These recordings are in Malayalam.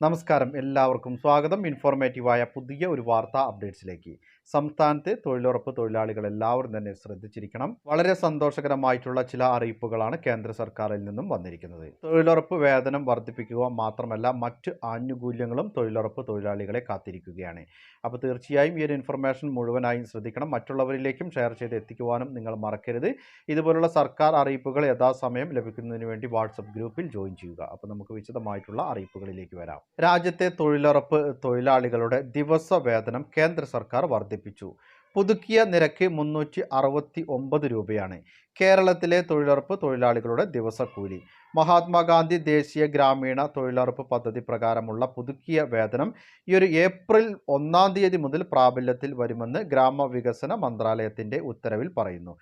നമസ്കാരം, എല്ലാവർക്കും സ്വാഗതം. ഇൻഫോർമേറ്റീവായ പുതിയ ഒരു വാർത്താ അപ്ഡേറ്റ്സിലേക്ക്. സംസ്ഥാനത്തെ തൊഴിലുറപ്പ് തൊഴിലാളികൾ എല്ലാവരും തന്നെ ശ്രദ്ധിച്ചിരിക്കണം. വളരെ സന്തോഷകരമായിട്ടുള്ള ചില അറിയിപ്പുകളാണ് കേന്ദ്ര സർക്കാരിൽ നിന്നും വന്നിരിക്കുന്നത്. തൊഴിലുറപ്പ് വേതനം വർദ്ധിപ്പിക്കുക മാത്രമല്ല, മറ്റ് ആനുകൂല്യങ്ങളും തൊഴിലുറപ്പ് തൊഴിലാളികളെ കാത്തിരിക്കുകയാണ്. അപ്പോൾ തീർച്ചയായും ഈ ഒരു ഇൻഫർമേഷൻ മുഴുവനായും ശ്രദ്ധിക്കണം. മറ്റുള്ളവരിലേക്കും ഷെയർ ചെയ്ത് എത്തിക്കുവാനും നിങ്ങൾ മറക്കരുത്. ഇതുപോലുള്ള സർക്കാർ അറിയിപ്പുകൾ യഥാസമയം ലഭിക്കുന്നതിന് വേണ്ടി വാട്സപ്പ് ഗ്രൂപ്പിൽ ജോയിൻ ചെയ്യുക. അപ്പോൾ നമുക്ക് വിശദമായിട്ടുള്ള അറിയിപ്പുകളിലേക്ക് വരാം. രാജ്യത്തെ തൊഴിലുറപ്പ് തൊഴിലാളികളുടെ ദിവസ വേതനം കേന്ദ്ര സർക്കാർ വർദ്ധിപ്പിച്ചു. പുതുക്കിയ നിരക്ക് 369 രൂപയാണ്. കേരളത്തിലെ തൊഴിലുറപ്പ് തൊഴിലാളികളുടെ ദിവസക്കൂലി. മഹാത്മാഗാന്ധി ദേശീയ ഗ്രാമീണ തൊഴിലുറപ്പ് പദ്ധതി പ്രകാരമുള്ള പുതുക്കിയ വേതനം ഈ ഒരു ഏപ്രിൽ 1-ാം തീയതി മുതൽ പ്രാബല്യത്തിൽ വരുമെന്ന് ഗ്രാമവികസന മന്ത്രാലയത്തിൻ്റെ ഉത്തരവിൽ പറയുന്നു.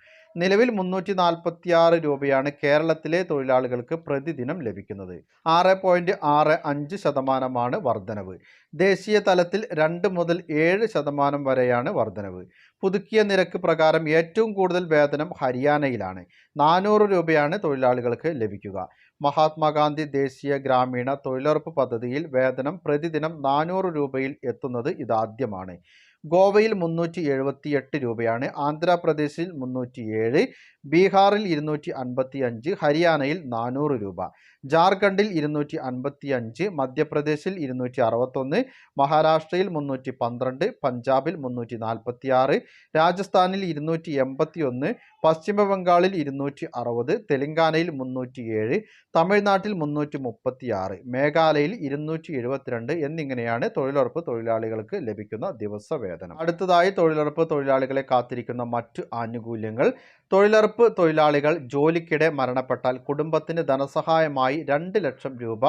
നിലവിൽ 346 രൂപയാണ് കേരളത്തിലെ തൊഴിലാളികൾക്ക് പ്രതിദിനം ലഭിക്കുന്നത്. 6.65% വർധനവ്. ദേശീയ തലത്തിൽ 2 മുതൽ 7% വരെയാണ് വർധനവ്. പുതുക്കിയ നിരക്ക് പ്രകാരം ഏറ്റവും കൂടുതൽ വേതനം ഹരിയാനയിലാണ്. 400 രൂപയാണ് തൊഴിലാളികൾക്ക് ലഭിക്കുക. മഹാത്മാഗാന്ധി ദേശീയ ഗ്രാമീണ തൊഴിലുറപ്പ് പദ്ധതിയിൽ വേതനം പ്രതിദിനം 400 രൂപയിൽ എത്തുന്നത് ഇതാദ്യമാണ്. ഗോവയിൽ 378 രൂപയാണ്. ആന്ധ്രാപ്രദേശിൽ 307, ബീഹാറിൽ 255, ഹരിയാനയിൽ 400 രൂപ, ജാർഖണ്ഡിൽ 255, മധ്യപ്രദേശിൽ 261, മഹാരാഷ്ട്രയിൽ 312, പഞ്ചാബിൽ 346, രാജസ്ഥാനിൽ 281, പശ്ചിമ ബംഗാളിൽ 260, തെലങ്കാനയിൽ 307, തമിഴ്നാട്ടിൽ 336, മേഘാലയയിൽ 272 എന്നിങ്ങനെയാണ് തൊഴിലുറപ്പ് തൊഴിലാളികൾക്ക് ലഭിക്കുന്ന ദിവസവേതനം. അടുത്തതായി തൊഴിലുറപ്പ് തൊഴിലാളികളെ കാത്തിരിക്കുന്ന മറ്റു ആനുകൂല്യങ്ങൾ. തൊഴിലുറപ്പ് തൊഴിലാളികൾ ജോലിക്കിടെ മരണപ്പെട്ടാൽ കുടുംബത്തിന് ധനസഹായമായി 2 ലക്ഷം രൂപ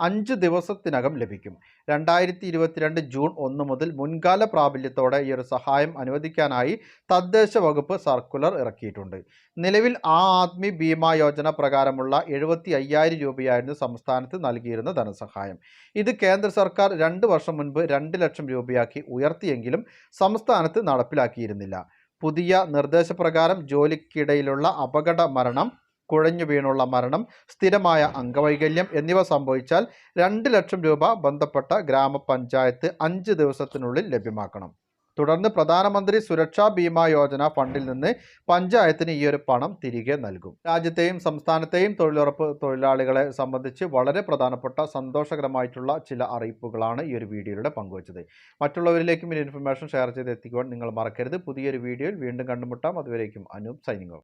5 ദിവസത്തിനകം ലഭിക്കും. 2022 ജൂൺ 1 മുതൽ മുൻകാല പ്രാബല്യത്തോടെ ഈ ഒരു സഹായം അനുവദിക്കാനായി തദ്ദേശ വകുപ്പ് സർക്കുലർ ഇറക്കിയിട്ടുണ്ട്. നിലവിൽ ആദ്മി ബീമാ യോജന പ്രകാരമുള്ള 75,000 രൂപയായിരുന്നു സംസ്ഥാനത്ത് നൽകിയിരുന്ന ധനസഹായം. ഇത് കേന്ദ്ര സർക്കാർ 2 വർഷം മുൻപ് 2 ലക്ഷം രൂപയാക്കി ഉയർത്തിയെങ്കിലും സംസ്ഥാനത്ത് നടപ്പിലാക്കിയിരുന്നില്ല. പുതിയ നിർദ്ദേശപ്രകാരം ജോലിക്കിടയിലുള്ള അപകട മരണം, കുഴഞ്ഞു വീണുള്ള മരണം, സ്ഥിരമായ അംഗവൈകല്യം എന്നിവ സംഭവിച്ചാൽ 2 ലക്ഷം രൂപ ബന്ധപ്പെട്ട ഗ്രാമപഞ്ചായത്ത് 5 ദിവസത്തിനുള്ളിൽ ലഭ്യമാക്കണം. തുടർന്ന് പ്രധാനമന്ത്രി സുരക്ഷാ ബീമാ യോജന ഫണ്ടിൽ നിന്ന് പഞ്ചായത്തിന് ഈ ഒരു പണം തിരികെ നൽകും. രാജ്യത്തെയും സംസ്ഥാനത്തെയും തൊഴിലുറപ്പ് തൊഴിലാളികളെ സംബന്ധിച്ച് വളരെ പ്രധാനപ്പെട്ട സന്തോഷകരമായിട്ടുള്ള ചില അറിയിപ്പുകളാണ് ഈ ഒരു വീഡിയോയിലൂടെ പങ്കുവച്ചത്. മറ്റുള്ളവരിലേക്കും ഈ ഇൻഫർമേഷൻ ഷെയർ ചെയ്ത് എത്തിക്കുവാൻ നിങ്ങൾ മറക്കരുത്. പുതിയൊരു വീഡിയോയിൽ വീണ്ടും കണ്ടുമുട്ടാം. അതുവരേക്കും അനൂപ് സൈനിങ് ഓഫ്.